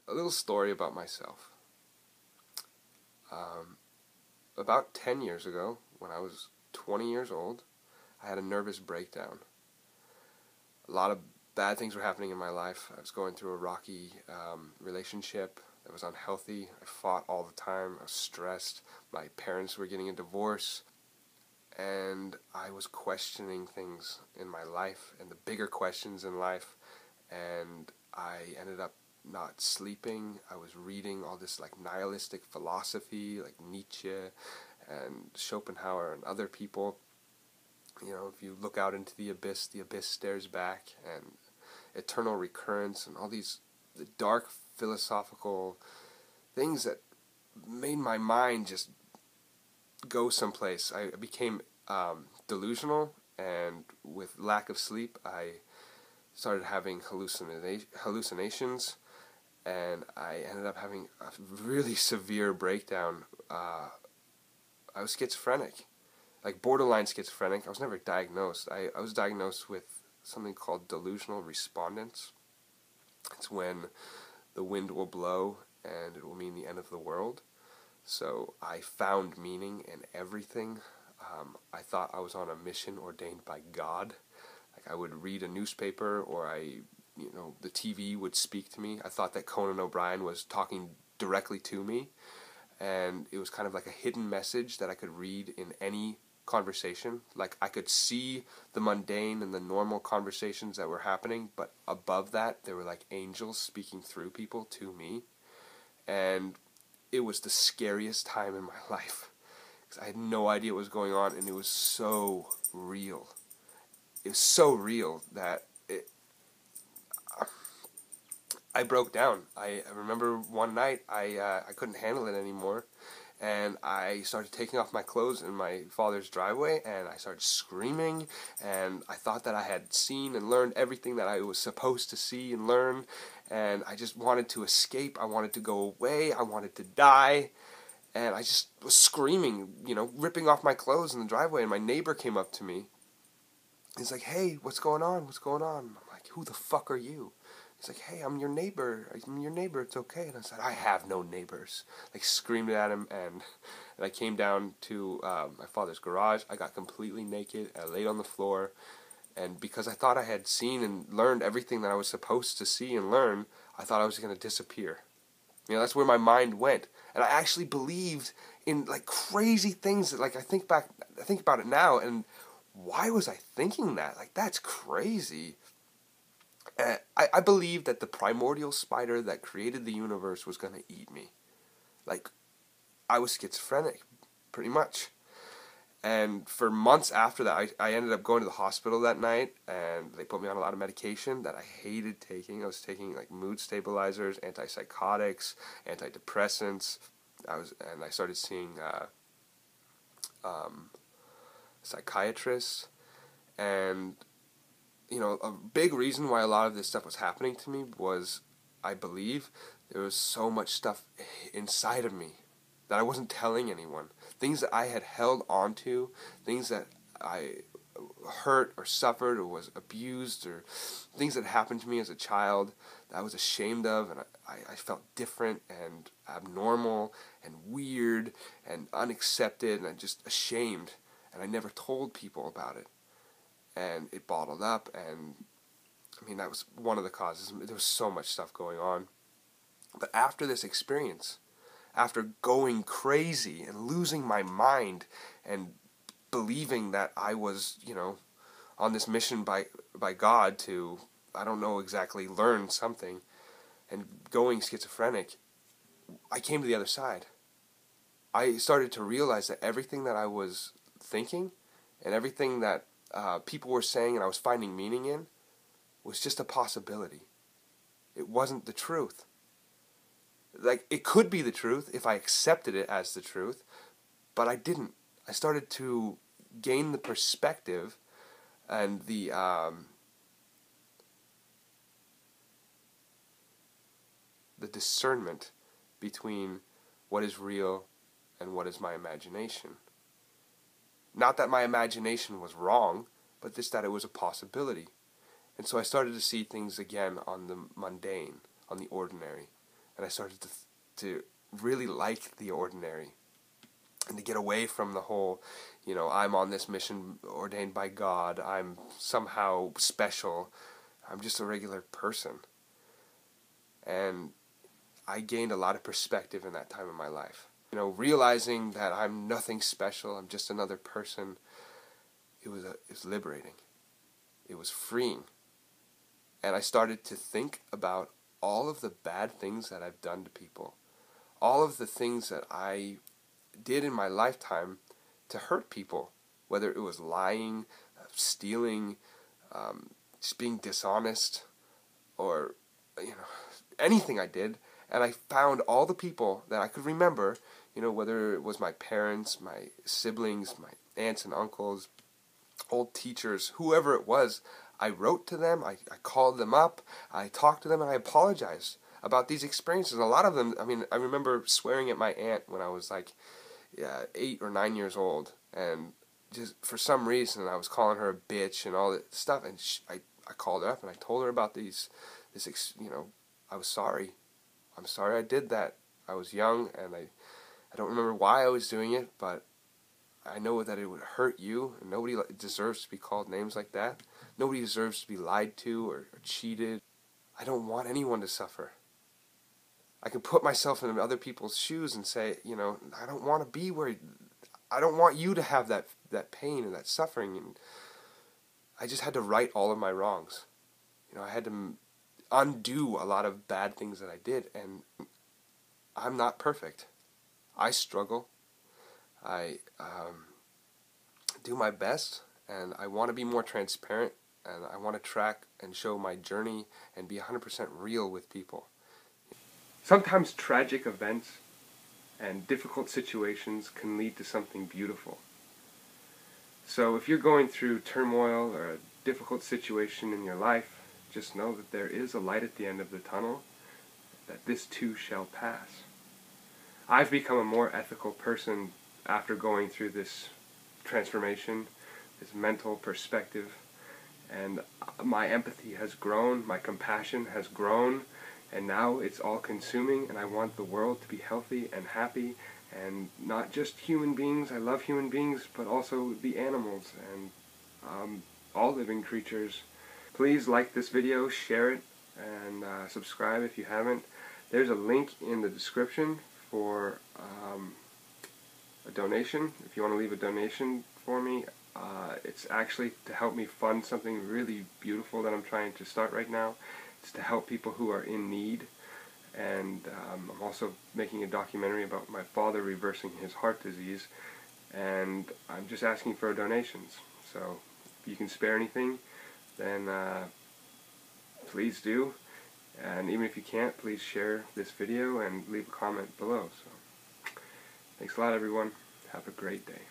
a little story about myself. About 10 years ago, when I was 20 years old, I had a nervous breakdown. A lot of bad things were happening in my life. I was going through a rocky relationship that was unhealthy. I fought all the time. I was stressed. My parents were getting a divorce. And I was questioning things in my life and the bigger questions in life. And I ended up not sleeping. I was reading all this like nihilistic philosophy, like Nietzsche and Schopenhauer and other people. You know, if you look out into the abyss stares back, and eternal recurrence, and all these dark philosophical things that made my mind just go someplace. I became delusional, and with lack of sleep, I started having hallucinations, and I ended up having a really severe breakdown. I was schizophrenic, like borderline schizophrenic. I was never diagnosed. I was diagnosed with something called delusional respondence. It's when the wind will blow and it will mean the end of the world. So I found meaning in everything. I thought I was on a mission ordained by God. Like I would read a newspaper, or the TV would speak to me. I thought that Conan O'Brien was talking directly to me, and it was kind of like a hidden message that I could read in any conversation. Like I could see the mundane and the normal conversations that were happening, but above that there were like angels speaking through people to me. And it was the scariest time in my life, because I had no idea what was going on, and it was so real. It was so real that I broke down. I remember one night I couldn't handle it anymore, and I started taking off my clothes in my father's driveway, and I started screaming, and I thought that I had seen and learned everything that I was supposed to see and learn, and I just wanted to escape. I wanted to go away. I wanted to die, and I just was screaming, ripping off my clothes in the driveway, and my neighbor came up to me. He's like, "Hey, what's going on? What's going on?" I'm like, "Who the fuck are you?" He's like, "Hey, I'm your neighbor. It's okay." And I said, "I have no neighbors." Like, screamed at him, and I came down to my father's garage. I got completely naked. I laid on the floor, and because I thought I had seen and learned everything that I was supposed to see and learn, I thought I was going to disappear. That's where my mind went. And I actually believed in, like, crazy things that, like, I think about it now, and why was I thinking that? Like, that's crazy. I believed that the primordial spider that created the universe was going to eat me. Like, I was schizophrenic, pretty much. And for months after that, I ended up going to the hospital that night, and they put me on a lot of medication that I hated taking. I was taking, like, mood stabilizers, antipsychotics, antidepressants. I started seeing psychiatrists, and a big reason why a lot of this stuff was happening to me was, I believe, there was so much stuff inside of me that I wasn't telling anyone. Things that I had held onto, things that I hurt or suffered or was abused, or things that happened to me as a child that I was ashamed of, and I felt different and abnormal and weird and unaccepted, and I just ashamed, and I never told people about it. And it bottled up, and that was one of the causes. There was so much stuff going on. But after this experience, after going crazy and losing my mind and believing that I was, on this mission by God to, I don't know exactly, learn something, and going schizophrenic, I came to the other side. I started to realize that everything that I was thinking and everything that people were saying and I was finding meaning in was just a possibility. It wasn't the truth. Like, it could be the truth if I accepted it as the truth, but I didn't. I started to gain the perspective and the discernment between what is real and what is my imagination. Not that my imagination was wrong, but just that it was a possibility. And so I started to see things again on the mundane, on the ordinary. and I started to really like the ordinary, and to get away from the whole, I'm on this mission ordained by God, I'm somehow special, I'm just a regular person. And I gained a lot of perspective in that time of my life. Realizing that I'm nothing special, I'm just another person, it was liberating. It was freeing. And I started to think about all of the bad things that I've done to people. All of the things that I did in my lifetime to hurt people. Whether it was lying, stealing, just being dishonest, or anything I did. And I found all the people that I could remember, whether it was my parents, my siblings, my aunts and uncles, old teachers, whoever it was. I wrote to them, I called them up, I talked to them, and I apologized about these experiences. And a lot of them, I remember swearing at my aunt when I was 8 or 9 years old, and just for some reason I was calling her a bitch and all that stuff, and I called her up and I told her about I was sorry. I'm sorry I did that. I was young, and I don't remember why I was doing it, but I know that it would hurt you, and nobody deserves to be called names like that. Nobody deserves to be lied to or cheated. I don't want anyone to suffer. I can put myself in other people's shoes and say, I don't want to be where, I don't want you to have that pain and that suffering. And I just had to right all of my wrongs. I had to undo a lot of bad things that I did, and I'm not perfect. I struggle. I do my best, and I want to be more transparent, and I want to track and show my journey and be 100% real with people. Sometimes tragic events and difficult situations can lead to something beautiful. So if you're going through turmoil or a difficult situation in your life, just know that there is a light at the end of the tunnel, that this too shall pass. I've become a more ethical person after going through this transformation, this mental perspective, and my empathy has grown, my compassion has grown, and now it's all consuming, and I want the world to be healthy and happy, and not just human beings. I love human beings, but also the animals and all living creatures. Please like this video, share it, and subscribe if you haven't. There's a link in the description for a donation. If you want to leave a donation for me, it's actually to help me fund something really beautiful that I'm trying to start right now. It's to help people who are in need, and I'm also making a documentary about my father reversing his heart disease, and I'm just asking for donations. So if you can spare anything, then please do, and even if you can't, please share this video and leave a comment below. So thanks a lot, everyone. Have a great day.